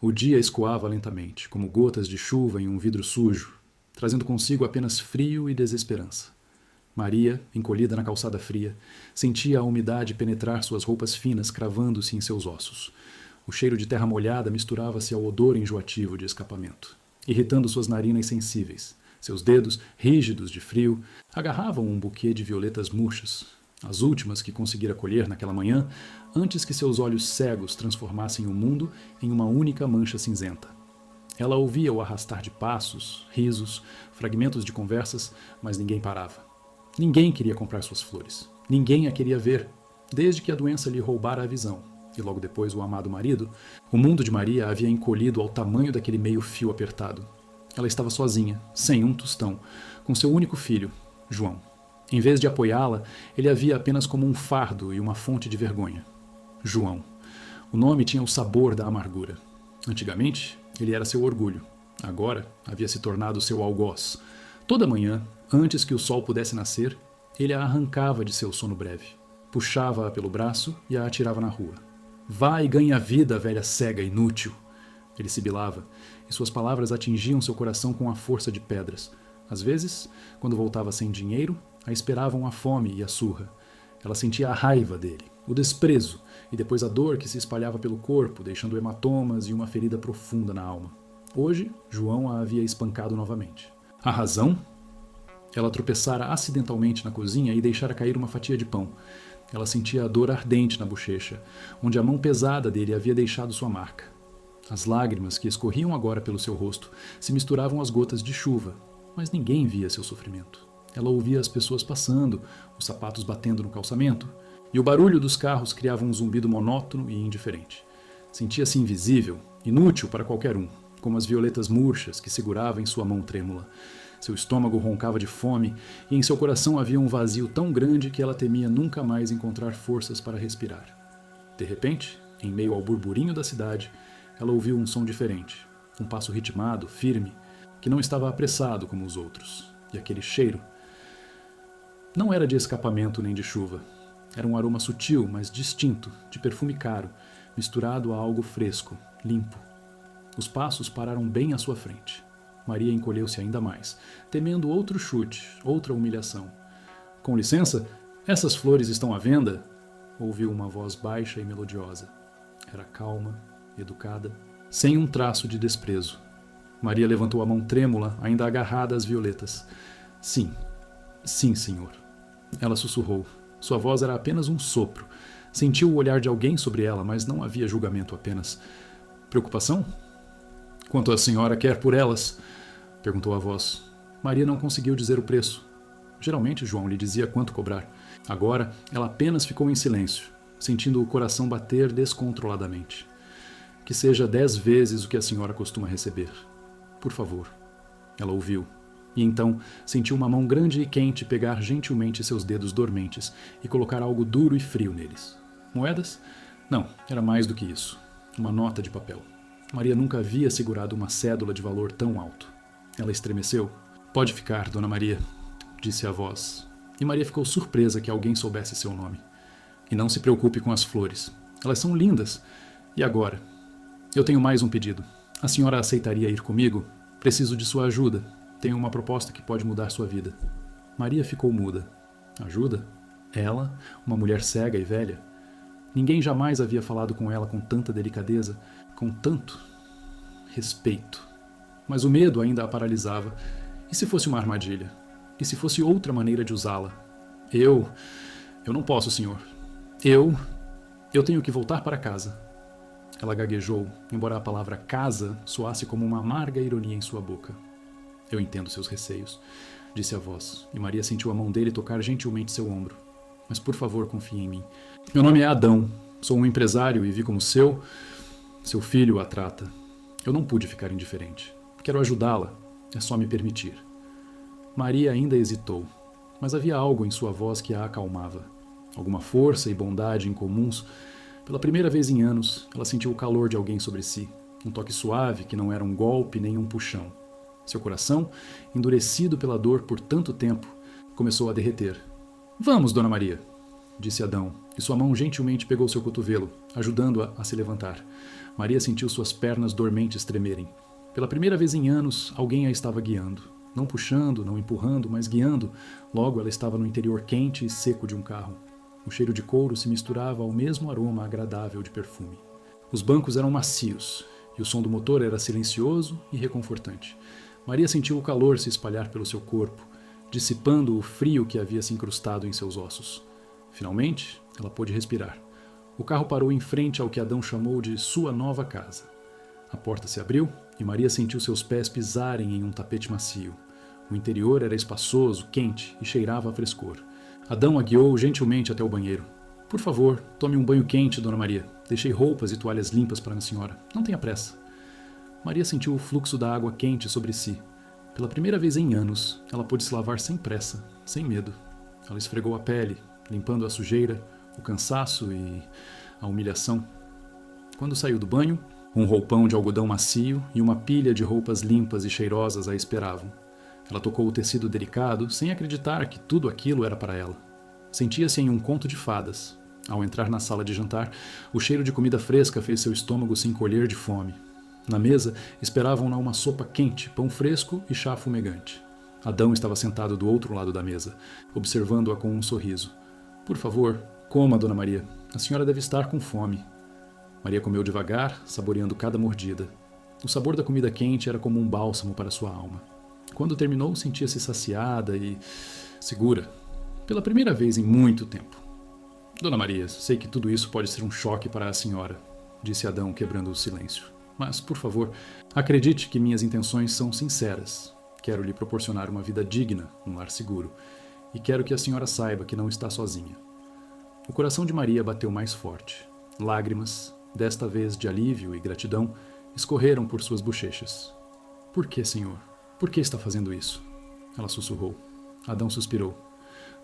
O dia escoava lentamente, como gotas de chuva em um vidro sujo, trazendo consigo apenas frio e desesperança. Maria, encolhida na calçada fria, sentia a umidade penetrar suas roupas finas, cravando-se em seus ossos. O cheiro de terra molhada misturava-se ao odor enjoativo de escapamento, irritando suas narinas sensíveis. Seus dedos, rígidos de frio, agarravam um buquê de violetas murchas, as últimas que conseguira colher naquela manhã, antes que seus olhos cegos transformassem o mundo em uma única mancha cinzenta. Ela ouvia o arrastar de passos, risos, fragmentos de conversas, mas ninguém parava. Ninguém queria comprar suas flores. Ninguém a queria ver, desde que a doença lhe roubara a visão. E logo depois o amado marido, o mundo de Maria havia encolhido ao tamanho daquele meio fio apertado. Ela estava sozinha, sem um tostão, com seu único filho, João. Em vez de apoiá-la, ele a via apenas como um fardo e uma fonte de vergonha. João. O nome tinha o sabor da amargura. Antigamente, ele era seu orgulho. Agora, havia se tornado seu algoz. Toda manhã, antes que o sol pudesse nascer, ele a arrancava de seu sono breve. Puxava-a pelo braço e a atirava na rua. Vá e ganhe a vida, velha cega inútil! Ele sibilava, e suas palavras atingiam seu coração com a força de pedras. Às vezes, quando voltava sem dinheiro, a esperavam a fome e a surra. Ela sentia a raiva dele, o desprezo, e depois a dor que se espalhava pelo corpo, deixando hematomas e uma ferida profunda na alma. Hoje, João a havia espancado novamente. A razão? Ela tropeçara acidentalmente na cozinha e deixara cair uma fatia de pão. Ela sentia a dor ardente na bochecha, onde a mão pesada dele havia deixado sua marca. As lágrimas que escorriam agora pelo seu rosto se misturavam às gotas de chuva, mas ninguém via seu sofrimento. Ela ouvia as pessoas passando, os sapatos batendo no calçamento, e o barulho dos carros criava um zumbido monótono e indiferente. Sentia-se invisível, inútil para qualquer um, como as violetas murchas que segurava em sua mão trêmula. Seu estômago roncava de fome e em seu coração havia um vazio tão grande que ela temia nunca mais encontrar forças para respirar. De repente, em meio ao burburinho da cidade, ela ouviu um som diferente, um passo ritmado, firme, que não estava apressado como os outros. E aquele cheiro não era de escapamento nem de chuva. Era um aroma sutil, mas distinto, de perfume caro, misturado a algo fresco, limpo. Os passos pararam bem à sua frente. Maria encolheu-se ainda mais, temendo outro chute, outra humilhação. Com licença, essas flores estão à venda? Ouviu uma voz baixa e melodiosa. Era calma, educada, sem um traço de desprezo. Maria levantou a mão trêmula, ainda agarrada às violetas. Sim, sim, senhor. Ela sussurrou. Sua voz era apenas um sopro. Sentiu o olhar de alguém sobre ela, mas não havia julgamento apenas. Preocupação? Quanto a senhora quer por elas? Perguntou a voz. Maria não conseguiu dizer o preço. Geralmente João lhe dizia quanto cobrar. Agora ela apenas ficou em silêncio, sentindo o coração bater descontroladamente. Que seja 10 vezes o que a senhora costuma receber. Por favor. Ela ouviu. E então sentiu uma mão grande e quente pegar gentilmente seus dedos dormentes e colocar algo duro e frio neles. Moedas? Não, era mais do que isso. Uma nota de papel. Maria nunca havia segurado uma cédula de valor tão alto. Ela estremeceu. Pode ficar, Dona Maria, disse a voz. E Maria ficou surpresa que alguém soubesse seu nome. E não se preocupe com as flores. Elas são lindas. E agora? Eu tenho mais um pedido. A senhora aceitaria ir comigo? Preciso de sua ajuda. Tenho uma proposta que pode mudar sua vida. Maria ficou muda. Ajuda? Ela, uma mulher cega e velha? Ninguém jamais havia falado com ela com tanta delicadeza, com tanto respeito. Mas o medo ainda a paralisava. E se fosse uma armadilha? E se fosse outra maneira de usá-la? Eu não posso, senhor. Eu tenho que voltar para casa. Ela gaguejou, embora a palavra casa soasse como uma amarga ironia em sua boca. Eu entendo seus receios, disse a voz, e Maria sentiu a mão dele tocar gentilmente seu ombro. Mas por favor, confie em mim. Meu nome é Adão, sou um empresário e vi como seu filho a trata. Eu não pude ficar indiferente. Quero ajudá-la, é só me permitir. Maria ainda hesitou, mas havia algo em sua voz que a acalmava. Alguma força e bondade incomuns. Pela primeira vez em anos, ela sentiu o calor de alguém sobre si, um toque suave que não era um golpe nem um puxão. Seu coração, endurecido pela dor por tanto tempo, começou a derreter. Vamos, Dona Maria, disse Adão, e sua mão gentilmente pegou seu cotovelo, ajudando-a a se levantar. Maria sentiu suas pernas dormentes tremerem. Pela primeira vez em anos, alguém a estava guiando. Não puxando, não empurrando, mas guiando. Logo, ela estava no interior quente e seco de um carro. O cheiro de couro se misturava ao mesmo aroma agradável de perfume. Os bancos eram macios, e o som do motor era silencioso e reconfortante. Maria sentiu o calor se espalhar pelo seu corpo, dissipando o frio que havia se incrustado em seus ossos. Finalmente, ela pôde respirar. O carro parou em frente ao que Adão chamou de sua nova casa. A porta se abriu e Maria sentiu seus pés pisarem em um tapete macio. O interior era espaçoso, quente e cheirava a frescor. Adão a guiou gentilmente até o banheiro. Por favor, tome um banho quente, Dona Maria. Deixei roupas e toalhas limpas para a senhora. Não tenha pressa. Maria sentiu o fluxo da água quente sobre si. Pela primeira vez em anos, ela pôde se lavar sem pressa, sem medo. Ela esfregou a pele, limpando a sujeira, o cansaço e a humilhação. Quando saiu do banho, um roupão de algodão macio e uma pilha de roupas limpas e cheirosas a esperavam. Ela tocou o tecido delicado, sem acreditar que tudo aquilo era para ela. Sentia-se em um conto de fadas. Ao entrar na sala de jantar, o cheiro de comida fresca fez seu estômago se encolher de fome. Na mesa, esperavam-na uma sopa quente, pão fresco e chá fumegante. Adão estava sentado do outro lado da mesa, observando-a com um sorriso. Por favor, coma, Dona Maria. A senhora deve estar com fome. Maria comeu devagar, saboreando cada mordida. O sabor da comida quente era como um bálsamo para sua alma. Quando terminou, sentia-se saciada e segura. Pela primeira vez em muito tempo. Dona Maria, sei que tudo isso pode ser um choque para a senhora, disse Adão, quebrando o silêncio. Mas, por favor, acredite que minhas intenções são sinceras. Quero lhe proporcionar uma vida digna, um lar seguro. E quero que a senhora saiba que não está sozinha. O coração de Maria bateu mais forte. Lágrimas, desta vez de alívio e gratidão, escorreram por suas bochechas. Por que, senhor? Por que está fazendo isso? Ela sussurrou. Adão suspirou.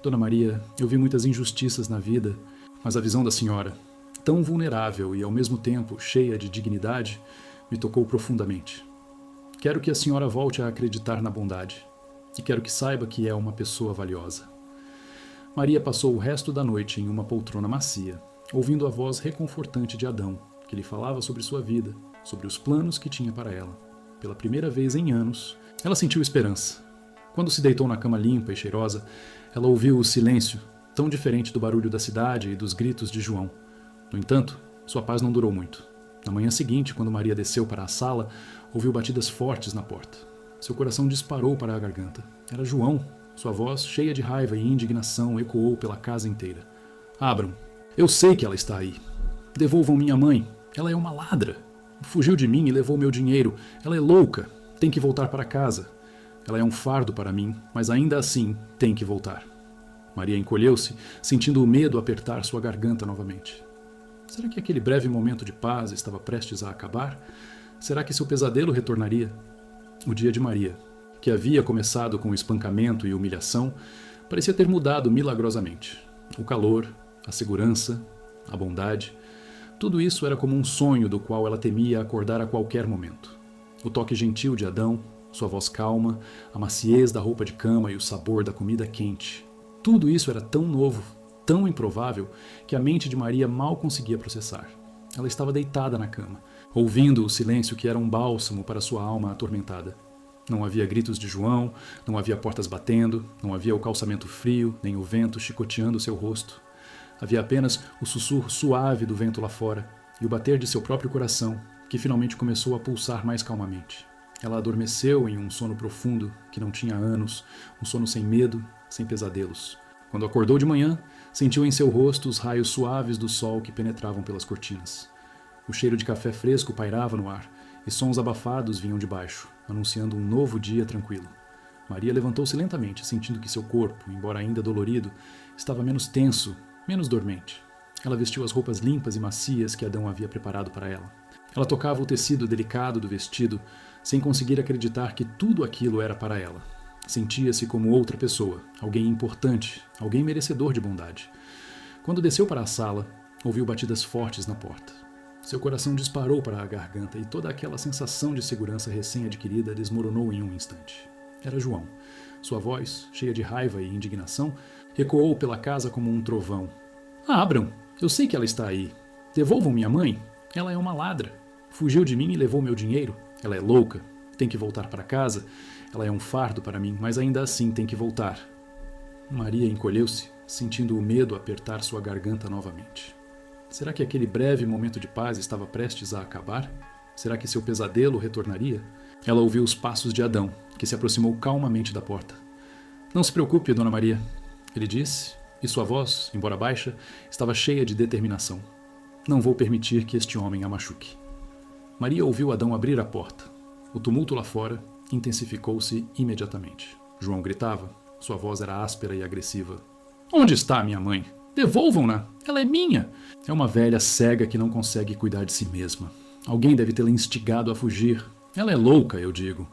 Dona Maria, eu vi muitas injustiças na vida, mas a visão da senhora, tão vulnerável e ao mesmo tempo cheia de dignidade, me tocou profundamente. Quero que a senhora volte a acreditar na bondade, e quero que saiba que é uma pessoa valiosa. Maria passou o resto da noite em uma poltrona macia, ouvindo a voz reconfortante de Adão, que lhe falava sobre sua vida, sobre os planos que tinha para ela. Pela primeira vez em anos, ela sentiu esperança. Quando se deitou na cama limpa e cheirosa, ela ouviu o silêncio, tão diferente do barulho da cidade e dos gritos de João. No entanto, sua paz não durou muito. Na manhã seguinte, quando Maria desceu para a sala, ouviu batidas fortes na porta. Seu coração disparou para a garganta. Era João. Sua voz, cheia de raiva e indignação, ecoou pela casa inteira. Abram. Eu sei que ela está aí. Devolvam minha mãe. Ela é uma ladra. Fugiu de mim e levou meu dinheiro. Ela é louca. Tem que voltar para casa. Ela é um fardo para mim, mas ainda assim tem que voltar. Maria encolheu-se, sentindo o medo apertar sua garganta novamente. Será que aquele breve momento de paz estava prestes a acabar? Será que seu pesadelo retornaria? O dia de Maria, que havia começado com espancamento e humilhação, parecia ter mudado milagrosamente. O calor, a segurança, a bondade, tudo isso era como um sonho do qual ela temia acordar a qualquer momento. O toque gentil de Adão, sua voz calma, a maciez da roupa de cama e o sabor da comida quente. Tudo isso era tão novo, tão improvável, que a mente de Maria mal conseguia processar. Ela estava deitada na cama, ouvindo o silêncio que era um bálsamo para sua alma atormentada. Não havia gritos de João, não havia portas batendo, não havia o calçamento frio, nem o vento chicoteando seu rosto. Havia apenas o sussurro suave do vento lá fora e o bater de seu próprio coração, que finalmente começou a pulsar mais calmamente. Ela adormeceu em um sono profundo que não tinha anos, um sono sem medo, sem pesadelos. Quando acordou de manhã, sentiu em seu rosto os raios suaves do sol que penetravam pelas cortinas. O cheiro de café fresco pairava no ar e sons abafados vinham de baixo, anunciando um novo dia tranquilo. Maria levantou-se lentamente, sentindo que seu corpo, embora ainda dolorido, estava menos tenso, menos dormente. Ela vestiu as roupas limpas e macias que Adão havia preparado para ela. Ela tocava o tecido delicado do vestido, sem conseguir acreditar que tudo aquilo era para ela. Sentia-se como outra pessoa, alguém importante, alguém merecedor de bondade. Quando desceu para a sala, ouviu batidas fortes na porta. Seu coração disparou para a garganta e toda aquela sensação de segurança recém-adquirida desmoronou em um instante. Era João. Sua voz, cheia de raiva e indignação, ecoou pela casa como um trovão. Abram! Eu sei que ela está aí. Devolvam minha mãe. Ela é uma ladra. Fugiu de mim e levou meu dinheiro. Ela é louca. Tem que voltar para casa. Ela é um fardo para mim, mas ainda assim tem que voltar. Maria encolheu-se, sentindo o medo apertar sua garganta novamente. Será que aquele breve momento de paz estava prestes a acabar? Será que seu pesadelo retornaria? Ela ouviu os passos de Adão, que se aproximou calmamente da porta. Não se preocupe, Dona Maria, ele disse, e sua voz, embora baixa, estava cheia de determinação. Não vou permitir que este homem a machuque. Maria ouviu Adão abrir a porta. O tumulto lá fora intensificou-se imediatamente. João gritava. Sua voz era áspera e agressiva. Onde está minha mãe? Devolvam-na! Ela é minha! É uma velha cega que não consegue cuidar de si mesma. Alguém deve tê-la instigado a fugir. Ela é louca, eu digo.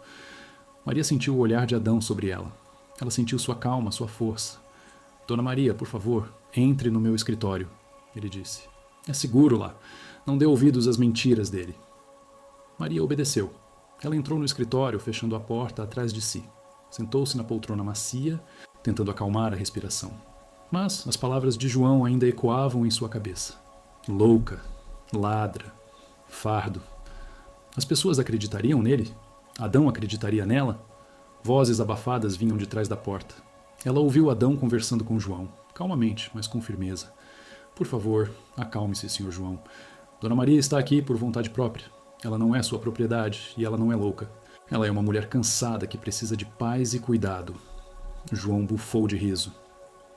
Maria sentiu o olhar de Adão sobre ela. Ela sentiu sua calma, sua força. Dona Maria, por favor, entre no meu escritório, ele disse. É seguro lá. Não dê ouvidos às mentiras dele. Maria obedeceu. Ela entrou no escritório, fechando a porta atrás de si. Sentou-se na poltrona macia, tentando acalmar a respiração. Mas as palavras de João ainda ecoavam em sua cabeça. Louca, ladra, fardo. As pessoas acreditariam nele? Adão acreditaria nela? Vozes abafadas vinham de trás da porta. Ela ouviu Adão conversando com João, calmamente, mas com firmeza. Por favor, acalme-se, Sr. João. Dona Maria está aqui por vontade própria. Ela não é sua propriedade e ela não é louca. Ela é uma mulher cansada que precisa de paz e cuidado. João bufou de riso.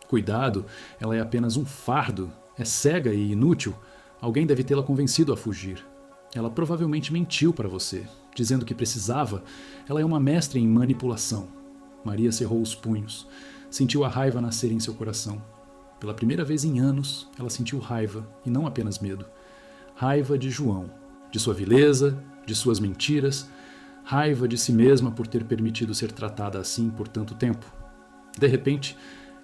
Cuidado? Ela é apenas um fardo. É cega e inútil. Alguém deve tê-la convencido a fugir. Ela provavelmente mentiu para você, dizendo que precisava. Ela é uma mestre em manipulação. Maria cerrou os punhos. Sentiu a raiva nascer em seu coração. Pela primeira vez em anos, ela sentiu raiva, e não apenas medo. Raiva de João, de sua vileza, de suas mentiras, raiva de si mesma por ter permitido ser tratada assim por tanto tempo. De repente,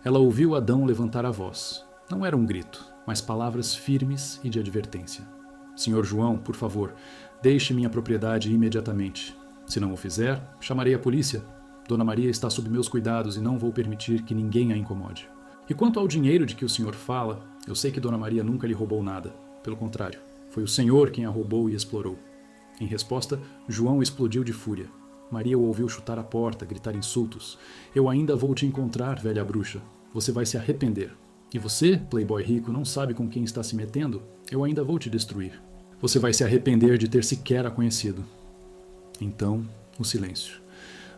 ela ouviu Adão levantar a voz. Não era um grito, mas palavras firmes e de advertência. Senhor João, por favor, deixe minha propriedade imediatamente. Se não o fizer, chamarei a polícia. Dona Maria está sob meus cuidados e não vou permitir que ninguém a incomode. E quanto ao dinheiro de que o senhor fala, eu sei que Dona Maria nunca lhe roubou nada. Pelo contrário, foi o senhor quem a roubou e explorou. Em resposta, João explodiu de fúria. Maria o ouviu chutar a porta, gritar insultos. Eu ainda vou te encontrar, velha bruxa. Você vai se arrepender. E você, playboy rico, não sabe com quem está se metendo? Eu ainda vou te destruir. Você vai se arrepender de ter sequer a conhecido. Então, o silêncio.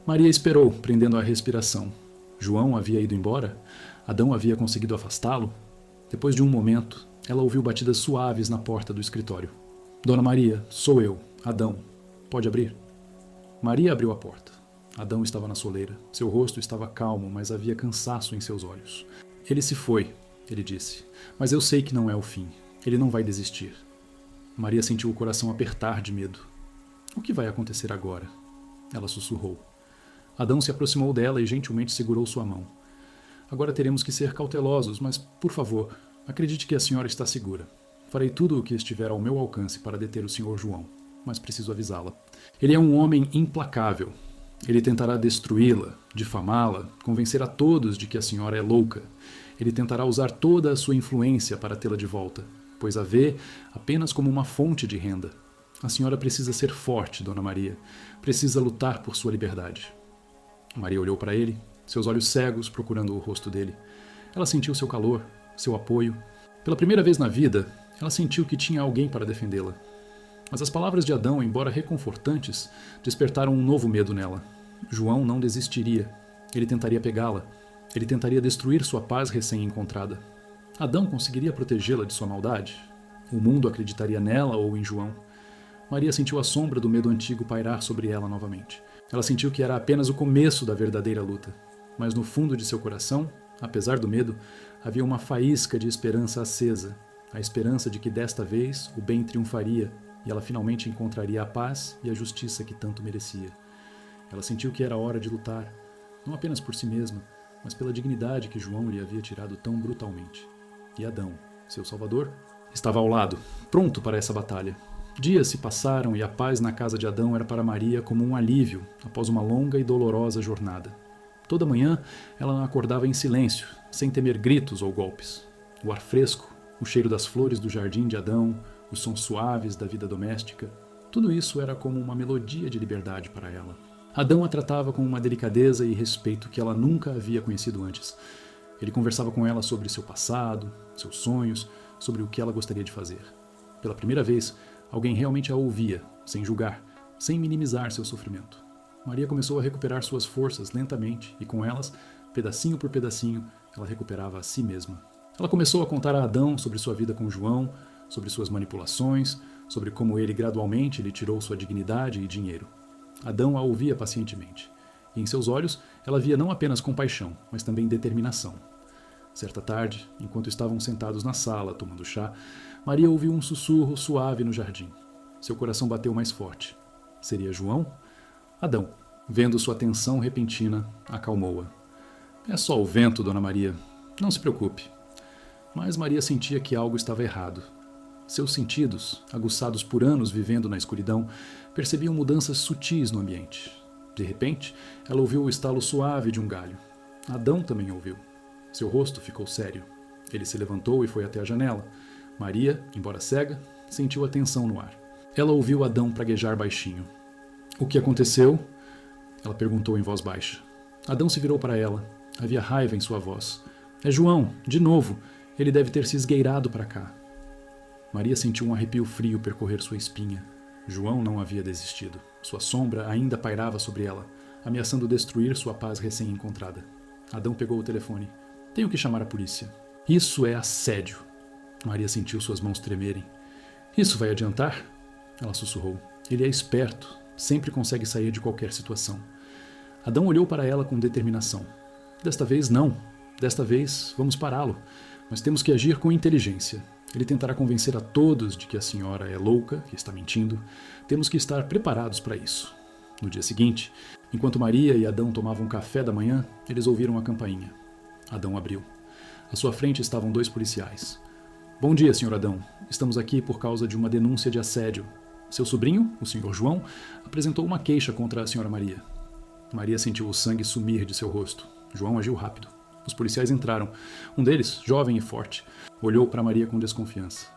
Maria esperou, prendendo a respiração. João havia ido embora? Adão havia conseguido afastá-lo? Depois de um momento, ela ouviu batidas suaves na porta do escritório. Dona Maria, sou eu, Adão. Pode abrir? Maria abriu a porta. Adão estava na soleira. Seu rosto estava calmo, mas havia cansaço em seus olhos. Ele se foi, ele disse. Mas eu sei que não é o fim. Ele não vai desistir. Maria sentiu o coração apertar de medo. O que vai acontecer agora? Ela sussurrou. Adão se aproximou dela e gentilmente segurou sua mão. Agora teremos que ser cautelosos, mas, por favor, acredite que a senhora está segura. Farei tudo o que estiver ao meu alcance para deter o Sr. João, mas preciso avisá-la. Ele é um homem implacável. Ele tentará destruí-la, difamá-la, convencer a todos de que a senhora é louca. Ele tentará usar toda a sua influência para tê-la de volta, pois a vê apenas como uma fonte de renda. A senhora precisa ser forte, Dona Maria. Precisa lutar por sua liberdade. Maria olhou para ele, seus olhos cegos procurando o rosto dele. Ela sentiu seu calor, seu apoio. Pela primeira vez na vida, ela sentiu que tinha alguém para defendê-la. Mas as palavras de Adão, embora reconfortantes, despertaram um novo medo nela. João não desistiria. Ele tentaria pegá-la. Ele tentaria destruir sua paz recém-encontrada. Adão conseguiria protegê-la de sua maldade? O mundo acreditaria nela ou em João? Maria sentiu a sombra do medo antigo pairar sobre ela novamente. Ela sentiu que era apenas o começo da verdadeira luta. Mas no fundo de seu coração, apesar do medo, havia uma faísca de esperança acesa. A esperança de que desta vez o bem triunfaria e ela finalmente encontraria a paz e a justiça que tanto merecia. Ela sentiu que era hora de lutar, não apenas por si mesma, mas pela dignidade que João lhe havia tirado tão brutalmente. E Adão, seu salvador, estava ao lado, pronto para essa batalha. Dias se passaram e a paz na casa de Adão era para Maria como um alívio após uma longa e dolorosa jornada. Toda manhã ela acordava em silêncio, sem temer gritos ou golpes. O ar fresco, O cheiro das flores do jardim de Adão, os sons suaves da vida doméstica, tudo isso era como uma melodia de liberdade para ela. Adão a tratava com uma delicadeza e respeito que ela nunca havia conhecido antes. Ele conversava com ela sobre seu passado, seus sonhos, sobre o que ela gostaria de fazer. Pela primeira vez, alguém realmente a ouvia, sem julgar, sem minimizar seu sofrimento. Maria começou a recuperar suas forças lentamente e, com elas, pedacinho por pedacinho, ela recuperava a si mesma. Ela começou a contar a Adão sobre sua vida com João, sobre suas manipulações, sobre como ele gradualmente lhe tirou sua dignidade e dinheiro. Adão a ouvia pacientemente, e em seus olhos ela via não apenas compaixão, mas também determinação. Certa tarde, enquanto estavam sentados na sala, tomando chá, Maria ouviu um sussurro suave no jardim. Seu coração bateu mais forte. Seria João? Adão, vendo sua tensão repentina, acalmou-a. É só o vento, Dona Maria. Não se preocupe. Mas Maria sentia que algo estava errado. Seus sentidos, aguçados por anos vivendo na escuridão, percebiam mudanças sutis no ambiente. De repente, ela ouviu o estalo suave de um galho. Adão também ouviu. Seu rosto ficou sério. Ele se levantou e foi até a janela. Maria, embora cega, sentiu a tensão no ar. Ela ouviu Adão praguejar baixinho. O que aconteceu? Ela perguntou em voz baixa. Adão se virou para ela. Havia raiva em sua voz. É João, de novo. Ele deve ter se esgueirado para cá. Maria sentiu um arrepio frio percorrer sua espinha. João não havia desistido. Sua sombra ainda pairava sobre ela, ameaçando destruir sua paz recém-encontrada. Adão pegou o telefone. Tenho que chamar a polícia. Isso é assédio. Maria sentiu suas mãos tremerem. Isso vai adiantar? Ela sussurrou. Ele é esperto. Sempre consegue sair de qualquer situação. Adão olhou para ela com determinação. Desta vez, não. Desta vez, vamos pará-lo. Mas temos que agir com inteligência. Ele tentará convencer a todos de que a senhora é louca, que está mentindo. Temos que estar preparados para isso. No dia seguinte, enquanto Maria e Adão tomavam café da manhã, eles ouviram a campainha. Adão abriu. À sua frente estavam 2 policiais. Bom dia, Sr. Adão. Estamos aqui por causa de uma denúncia de assédio. Seu sobrinho, o Sr. João, apresentou uma queixa contra a Sra. Maria. Maria sentiu o sangue sumir de seu rosto. João agiu rápido. Os policiais entraram. Um deles, jovem e forte, olhou para Maria com desconfiança.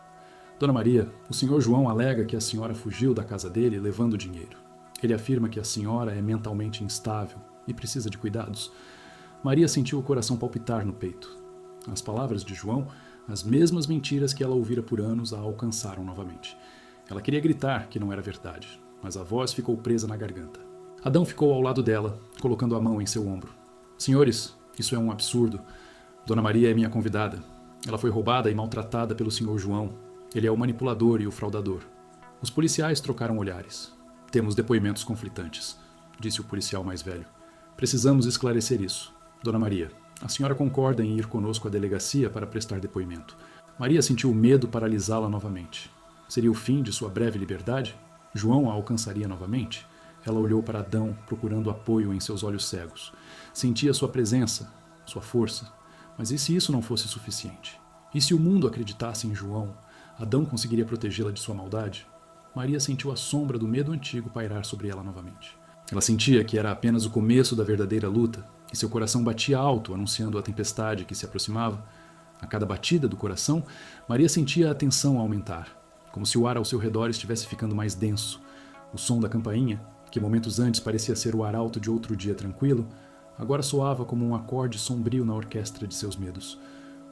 Dona Maria, o Sr. João alega que a senhora fugiu da casa dele levando dinheiro. Ele afirma que a senhora é mentalmente instável e precisa de cuidados. Maria sentiu o coração palpitar no peito. As palavras de João, as mesmas mentiras que ela ouvira por anos, a alcançaram novamente. Ela queria gritar que não era verdade, mas a voz ficou presa na garganta. Adão ficou ao lado dela, colocando a mão em seu ombro. Senhores, isso é um absurdo. Dona Maria é minha convidada. Ela foi roubada e maltratada pelo Sr. João. Ele é o manipulador e o fraudador. Os policiais trocaram olhares. Temos depoimentos conflitantes, disse o policial mais velho. Precisamos esclarecer isso. Dona Maria, a senhora concorda em ir conosco à delegacia para prestar depoimento. Maria sentiu o medo paralisá-la novamente. Seria o fim de sua breve liberdade? João a alcançaria novamente? Ela olhou para Adão, procurando apoio em seus olhos cegos. Sentia sua presença, sua força. Mas e se isso não fosse suficiente? E se o mundo acreditasse em João, Adão conseguiria protegê-la de sua maldade? Maria sentiu a sombra do medo antigo pairar sobre ela novamente. Ela sentia que era apenas o começo da verdadeira luta, e seu coração batia alto, anunciando a tempestade que se aproximava. A cada batida do coração, Maria sentia a tensão aumentar, como se o ar ao seu redor estivesse ficando mais denso. O som da campainha, que momentos antes parecia ser o arauto de outro dia tranquilo, agora soava como um acorde sombrio na orquestra de seus medos.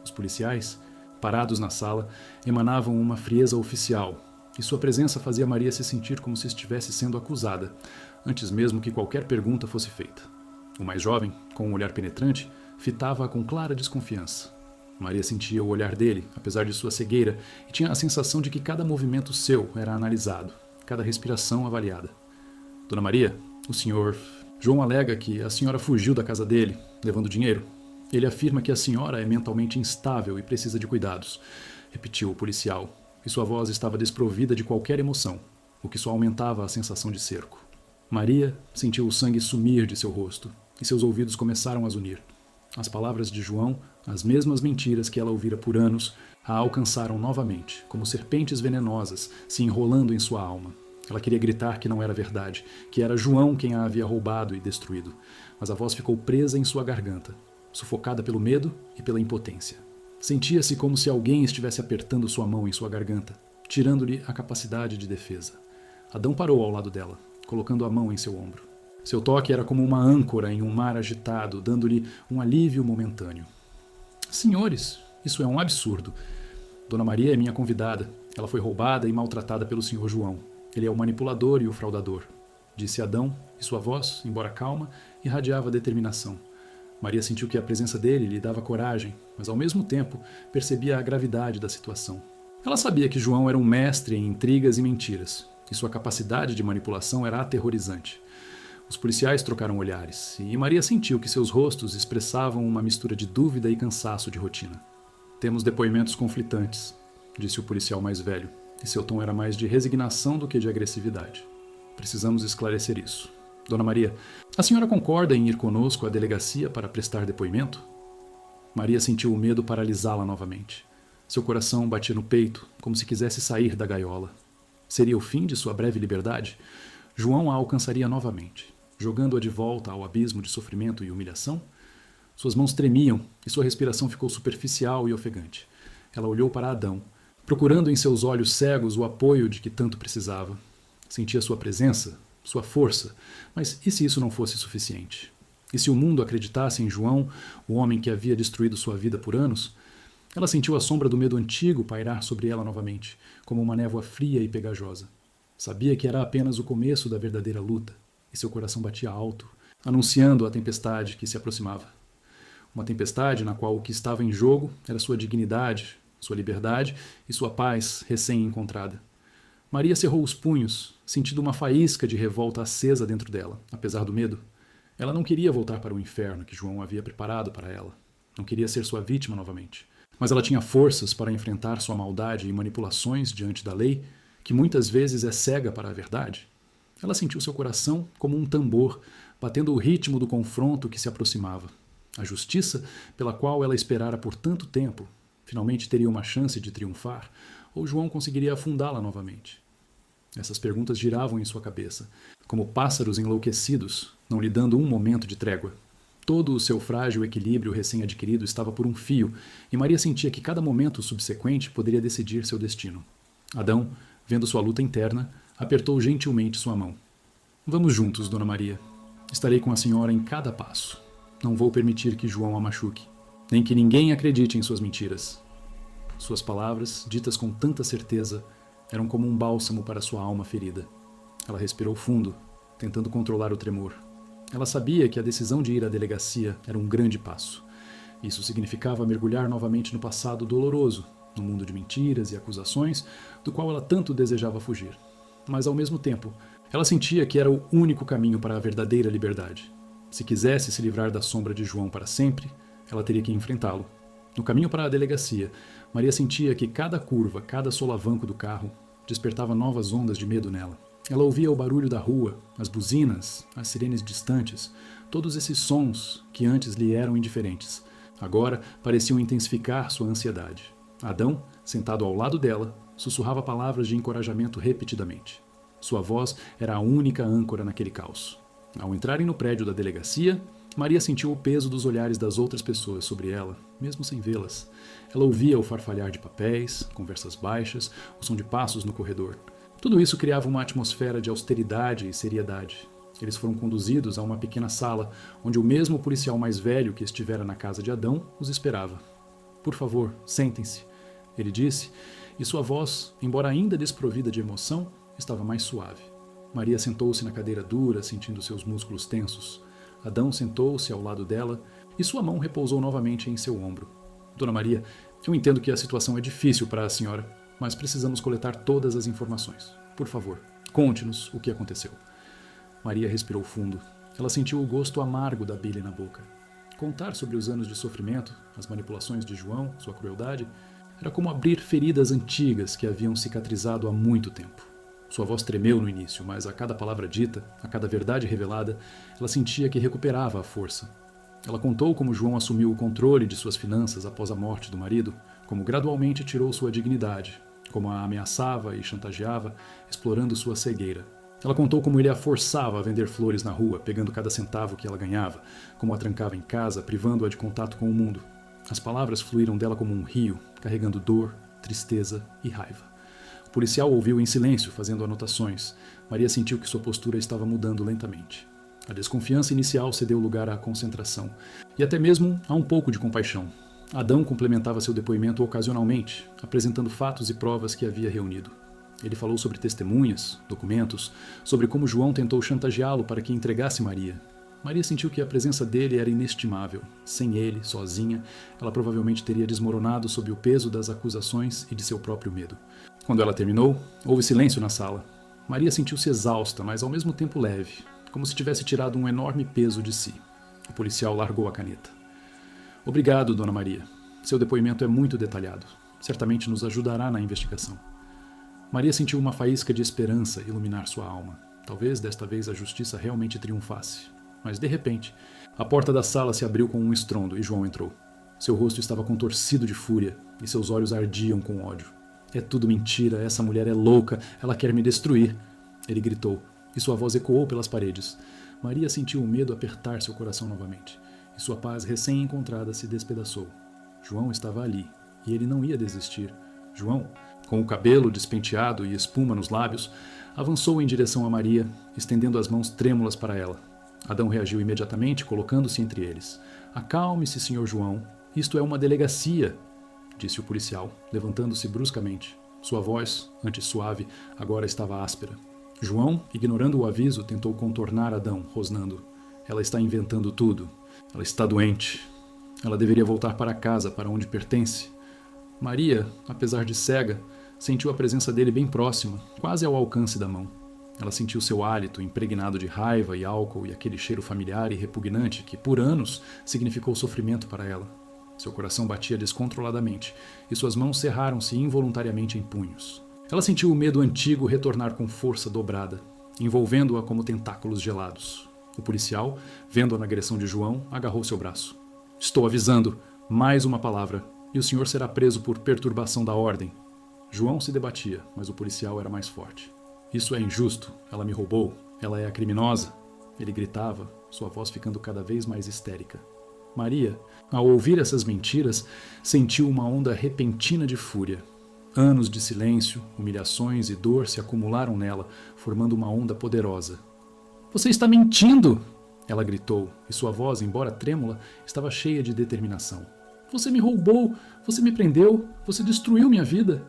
Os policiais, parados na sala, emanavam uma frieza oficial, e sua presença fazia Maria se sentir como se estivesse sendo acusada, antes mesmo que qualquer pergunta fosse feita. O mais jovem, com um olhar penetrante, fitava-a com clara desconfiança. Maria sentia o olhar dele, apesar de sua cegueira, e tinha a sensação de que cada movimento seu era analisado, cada respiração avaliada. Dona Maria, o senhor... João alega que a senhora fugiu da casa dele, levando dinheiro. Ele afirma que a senhora é mentalmente instável e precisa de cuidados, repetiu o policial, e sua voz estava desprovida de qualquer emoção, o que só aumentava a sensação de cerco. Maria sentiu o sangue sumir de seu rosto, e seus ouvidos começaram a zunir. As palavras de João, as mesmas mentiras que ela ouvira por anos, a alcançaram novamente, como serpentes venenosas se enrolando em sua alma. Ela queria gritar que não era verdade, que era João quem a havia roubado e destruído, mas a voz ficou presa em sua garganta, sufocada pelo medo e pela impotência. Sentia-se como se alguém estivesse apertando sua mão em sua garganta, tirando-lhe a capacidade de defesa. Adão parou ao lado dela, colocando a mão em seu ombro. Seu toque era como uma âncora em um mar agitado, dando-lhe um alívio momentâneo. Senhores, isso é um absurdo. Dona Maria é minha convidada. Ela foi roubada e maltratada pelo Sr. João. Ele é o manipulador e o fraudador, disse Adão, e sua voz, embora calma, irradiava determinação. Maria sentiu que a presença dele lhe dava coragem, mas ao mesmo tempo percebia a gravidade da situação. Ela sabia que João era um mestre em intrigas e mentiras, e sua capacidade de manipulação era aterrorizante. Os policiais trocaram olhares, e Maria sentiu que seus rostos expressavam uma mistura de dúvida e cansaço de rotina. Temos depoimentos conflitantes, disse o policial mais velho, e seu tom era mais de resignação do que de agressividade. Precisamos esclarecer isso. Dona Maria, a senhora concorda em ir conosco à delegacia para prestar depoimento? Maria sentiu o medo paralisá-la novamente. Seu coração batia no peito, como se quisesse sair da gaiola. Seria o fim de sua breve liberdade? João a alcançaria novamente, jogando-a de volta ao abismo de sofrimento e humilhação? Suas mãos tremiam e sua respiração ficou superficial e ofegante. Ela olhou para Adão, procurando em seus olhos cegos o apoio de que tanto precisava. Sentia sua presença, sua força, mas e se isso não fosse suficiente? E se o mundo acreditasse em João, o homem que havia destruído sua vida por anos? Ela sentiu a sombra do medo antigo pairar sobre ela novamente, como uma névoa fria e pegajosa. Sabia que era apenas o começo da verdadeira luta, e seu coração batia alto, anunciando a tempestade que se aproximava. Uma tempestade na qual o que estava em jogo era sua dignidade, sua liberdade e sua paz recém-encontrada. Maria cerrou os punhos, sentindo uma faísca de revolta acesa dentro dela, apesar do medo. Ela não queria voltar para o inferno que João havia preparado para ela. Não queria ser sua vítima novamente. Mas ela tinha forças para enfrentar sua maldade e manipulações diante da lei, que muitas vezes é cega para a verdade. Ela sentiu seu coração como um tambor, batendo o ritmo do confronto que se aproximava. A justiça, pela qual ela esperara por tanto tempo, finalmente teria uma chance de triunfar, ou João conseguiria afundá-la novamente? Essas perguntas giravam em sua cabeça, como pássaros enlouquecidos, não lhe dando um momento de trégua. Todo o seu frágil equilíbrio recém-adquirido estava por um fio, e Maria sentia que cada momento subsequente poderia decidir seu destino. Adão, vendo sua luta interna, apertou gentilmente sua mão. Vamos juntos, Dona Maria. Estarei com a senhora em cada passo. Não vou permitir que João a machuque, nem que ninguém acredite em suas mentiras. Suas palavras, ditas com tanta certeza, eram como um bálsamo para sua alma ferida. Ela respirou fundo, tentando controlar o tremor. Ela sabia que a decisão de ir à delegacia era um grande passo. Isso significava mergulhar novamente no passado doloroso, no mundo de mentiras e acusações, do qual ela tanto desejava fugir. Mas, ao mesmo tempo, ela sentia que era o único caminho para a verdadeira liberdade. Se quisesse se livrar da sombra de João para sempre, ela teria que enfrentá-lo. No caminho para a delegacia, Maria sentia que cada curva, cada solavanco do carro, despertava novas ondas de medo nela. Ela ouvia o barulho da rua, as buzinas, as sirenes distantes, todos esses sons que antes lhe eram indiferentes. Agora pareciam intensificar sua ansiedade. Adão, sentado ao lado dela, sussurrava palavras de encorajamento repetidamente. Sua voz era a única âncora naquele caos. Ao entrarem no prédio da delegacia, Maria sentiu o peso dos olhares das outras pessoas sobre ela, mesmo sem vê-las. Ela ouvia o farfalhar de papéis, conversas baixas, o som de passos no corredor. Tudo isso criava uma atmosfera de austeridade e seriedade. Eles foram conduzidos a uma pequena sala, onde o mesmo policial mais velho que estivera na casa de Adão os esperava. Por favor, sentem-se, ele disse, e sua voz, embora ainda desprovida de emoção, estava mais suave. Maria sentou-se na cadeira dura, sentindo seus músculos tensos. Adão sentou-se ao lado dela e sua mão repousou novamente em seu ombro. Dona Maria, eu entendo que a situação é difícil para a senhora, mas precisamos coletar todas as informações. Por favor, conte-nos o que aconteceu. Maria respirou fundo. Ela sentiu o gosto amargo da bile na boca. Contar sobre os anos de sofrimento, as manipulações de João, sua crueldade, era como abrir feridas antigas que haviam cicatrizado há muito tempo. Sua voz tremeu no início, mas a cada palavra dita, a cada verdade revelada, ela sentia que recuperava a força. Ela contou como João assumiu o controle de suas finanças após a morte do marido, como gradualmente tirou sua dignidade, como a ameaçava e chantageava, explorando sua cegueira. Ela contou como ele a forçava a vender flores na rua, pegando cada centavo que ela ganhava, como a trancava em casa, privando-a de contato com o mundo. As palavras fluíram dela como um rio, carregando dor, tristeza e raiva. O policial ouviu em silêncio, fazendo anotações. Maria sentiu que sua postura estava mudando lentamente. A desconfiança inicial cedeu lugar à concentração, e até mesmo a um pouco de compaixão. Adão complementava seu depoimento ocasionalmente, apresentando fatos e provas que havia reunido. Ele falou sobre testemunhas, documentos, sobre como João tentou chantageá-lo para que entregasse Maria. Maria sentiu que a presença dele era inestimável. Sem ele, sozinha, ela provavelmente teria desmoronado sob o peso das acusações e de seu próprio medo. Quando ela terminou, houve silêncio na sala. Maria sentiu-se exausta, mas ao mesmo tempo leve, como se tivesse tirado um enorme peso de si. O policial largou a caneta. Obrigado, Dona Maria. Seu depoimento é muito detalhado. Certamente nos ajudará na investigação. Maria sentiu uma faísca de esperança iluminar sua alma. Talvez desta vez a justiça realmente triunfasse. Mas, de repente, a porta da sala se abriu com um estrondo e João entrou. Seu rosto estava contorcido de fúria e seus olhos ardiam com ódio. É tudo mentira, essa mulher é louca, ela quer me destruir. Ele gritou, e sua voz ecoou pelas paredes. Maria sentiu o medo apertar seu coração novamente, e sua paz recém-encontrada se despedaçou. João estava ali, e ele não ia desistir. João, com o cabelo despenteado e espuma nos lábios, avançou em direção a Maria, estendendo as mãos trêmulas para ela. Adão reagiu imediatamente, colocando-se entre eles. Acalme-se, Sr. João. Isto é uma delegacia, disse o policial, levantando-se bruscamente. Sua voz, antes suave, agora estava áspera. João, ignorando o aviso, tentou contornar Adão, rosnando. Ela está inventando tudo. Ela está doente. Ela deveria voltar para casa, para onde pertence. Maria, apesar de cega, sentiu a presença dele bem próxima, quase ao alcance da mão. Ela sentiu seu hálito impregnado de raiva e álcool e aquele cheiro familiar e repugnante que, por anos, significou sofrimento para ela. Seu coração batia descontroladamente e suas mãos cerraram-se involuntariamente em punhos. Ela sentiu o medo antigo retornar com força dobrada, envolvendo-a como tentáculos gelados. O policial, vendo-a na agressão de João, agarrou seu braço. Estou avisando, mais uma palavra, e o senhor será preso por perturbação da ordem. João se debatia, mas o policial era mais forte. Isso é injusto, ela me roubou, ela é a criminosa. Ele gritava, sua voz ficando cada vez mais histérica. Maria, ao ouvir essas mentiras, sentiu uma onda repentina de fúria. Anos de silêncio, humilhações e dor se acumularam nela, formando uma onda poderosa. Você está mentindo! Ela gritou, e sua voz, embora trêmula, estava cheia de determinação. Você me roubou, você me prendeu, você destruiu minha vida.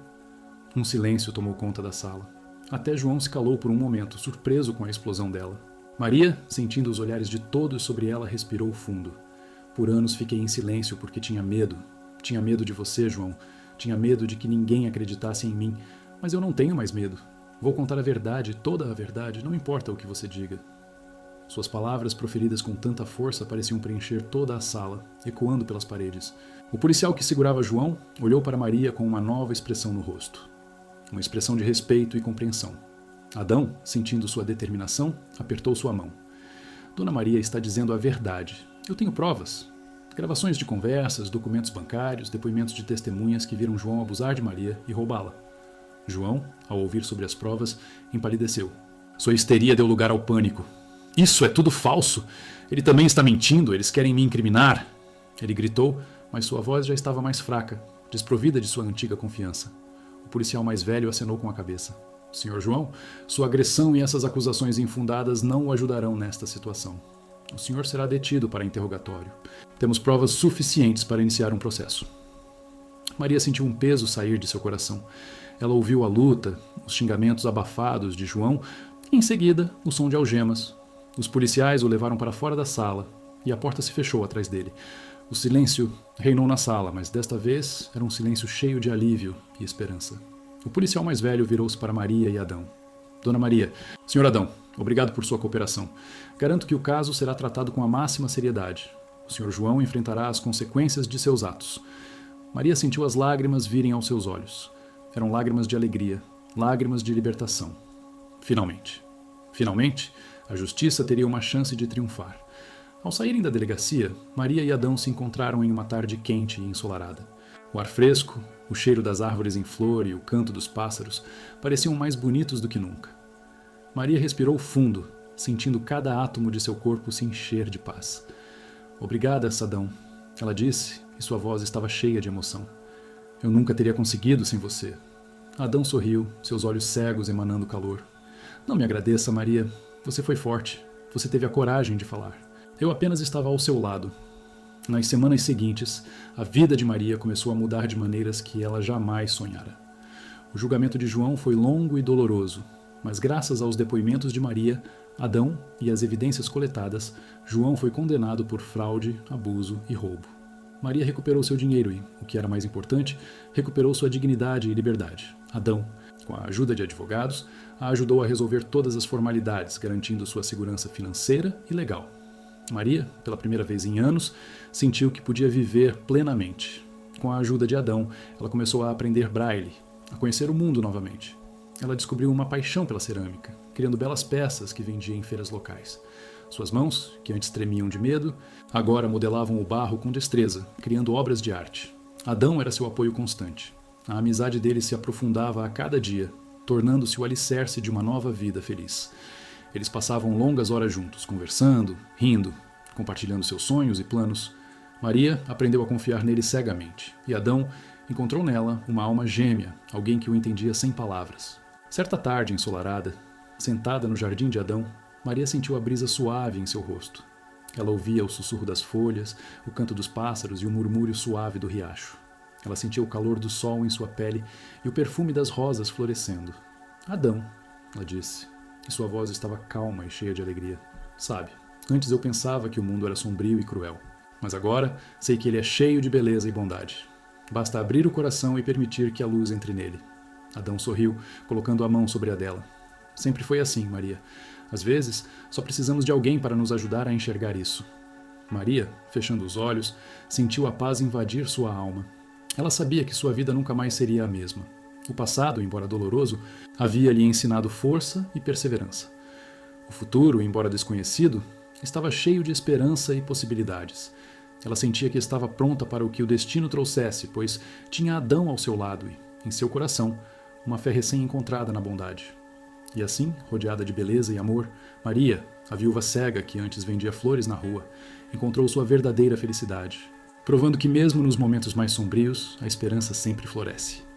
Um silêncio tomou conta da sala. Até João se calou por um momento, surpreso com a explosão dela. Maria, sentindo os olhares de todos sobre ela, respirou fundo. Por anos fiquei em silêncio porque tinha medo. Tinha medo de você, João. Tinha medo de que ninguém acreditasse em mim. Mas eu não tenho mais medo. Vou contar a verdade, toda a verdade, não importa o que você diga. Suas palavras, proferidas com tanta força, pareciam preencher toda a sala, ecoando pelas paredes. O policial que segurava João olhou para Maria com uma nova expressão no rosto. Uma expressão de respeito e compreensão. Adão, sentindo sua determinação, apertou sua mão. Dona Maria está dizendo a verdade. Eu tenho provas. Gravações de conversas, documentos bancários, depoimentos de testemunhas que viram João abusar de Maria e roubá-la. João, ao ouvir sobre as provas, empalideceu. Sua histeria deu lugar ao pânico. Isso é tudo falso. Ele também está mentindo, eles querem me incriminar. Ele gritou, mas sua voz já estava mais fraca, desprovida de sua antiga confiança. O policial mais velho acenou com a cabeça. Senhor João, sua agressão e essas acusações infundadas não o ajudarão nesta situação. O senhor será detido para interrogatório. Temos provas suficientes para iniciar um processo. Maria sentiu um peso sair de seu coração. Ela ouviu a luta, os xingamentos abafados de João e, em seguida, o som de algemas. Os policiais o levaram para fora da sala e a porta se fechou atrás dele. O silêncio reinou na sala, mas desta vez era um silêncio cheio de alívio e esperança. O policial mais velho virou-se para Maria e Adão. Dona Maria, Senhor Adão, obrigado por sua cooperação. Garanto que o caso será tratado com a máxima seriedade. O Sr. João enfrentará as consequências de seus atos. Maria sentiu as lágrimas virem aos seus olhos. Eram lágrimas de alegria, lágrimas de libertação. Finalmente. Finalmente, a justiça teria uma chance de triunfar. Ao saírem da delegacia, Maria e Adão se encontraram em uma tarde quente e ensolarada. O ar fresco, o cheiro das árvores em flor e o canto dos pássaros pareciam mais bonitos do que nunca. Maria respirou fundo, sentindo cada átomo de seu corpo se encher de paz. Obrigada, Sadão, ela disse, e sua voz estava cheia de emoção. Eu nunca teria conseguido sem você. Adão sorriu, seus olhos cegos emanando calor. Não me agradeça, Maria. Você foi forte. Você teve a coragem de falar. Eu apenas estava ao seu lado. Nas semanas seguintes, a vida de Maria começou a mudar de maneiras que ela jamais sonhara. O julgamento de João foi longo e doloroso, mas graças aos depoimentos de Maria, Adão e às evidências coletadas, João foi condenado por fraude, abuso e roubo. Maria recuperou seu dinheiro e, o que era mais importante, recuperou sua dignidade e liberdade. Adão, com a ajuda de advogados, a ajudou a resolver todas as formalidades, garantindo sua segurança financeira e legal. Maria, pela primeira vez em anos, sentiu que podia viver plenamente. Com a ajuda de Adão, ela começou a aprender braille, a conhecer o mundo novamente. Ela descobriu uma paixão pela cerâmica, criando belas peças que vendia em feiras locais. Suas mãos, que antes tremiam de medo, agora modelavam o barro com destreza, criando obras de arte. Adão era seu apoio constante. A amizade deles se aprofundava a cada dia, tornando-se o alicerce de uma nova vida feliz. Eles passavam longas horas juntos, conversando, rindo, compartilhando seus sonhos e planos. Maria aprendeu a confiar nele cegamente, e Adão encontrou nela uma alma gêmea, alguém que o entendia sem palavras. Certa tarde ensolarada, sentada no jardim de Adão, Maria sentiu a brisa suave em seu rosto. Ela ouvia o sussurro das folhas, o canto dos pássaros e o murmúrio suave do riacho. Ela sentia o calor do sol em sua pele e o perfume das rosas florescendo. Adão, ela disse, e sua voz estava calma e cheia de alegria. Sabe, antes eu pensava que o mundo era sombrio e cruel, mas agora sei que ele é cheio de beleza e bondade. Basta abrir o coração e permitir que a luz entre nele. Adão sorriu, colocando a mão sobre a dela. Sempre foi assim, Maria. Às vezes, só precisamos de alguém para nos ajudar a enxergar isso. Maria, fechando os olhos, sentiu a paz invadir sua alma. Ela sabia que sua vida nunca mais seria a mesma. O passado, embora doloroso, havia lhe ensinado força e perseverança. O futuro, embora desconhecido, estava cheio de esperança e possibilidades. Ela sentia que estava pronta para o que o destino trouxesse, pois tinha Adão ao seu lado e, em seu coração, uma fé recém-encontrada na bondade. E assim, rodeada de beleza e amor, Maria, a viúva cega que antes vendia flores na rua, encontrou sua verdadeira felicidade, provando que mesmo nos momentos mais sombrios, a esperança sempre floresce.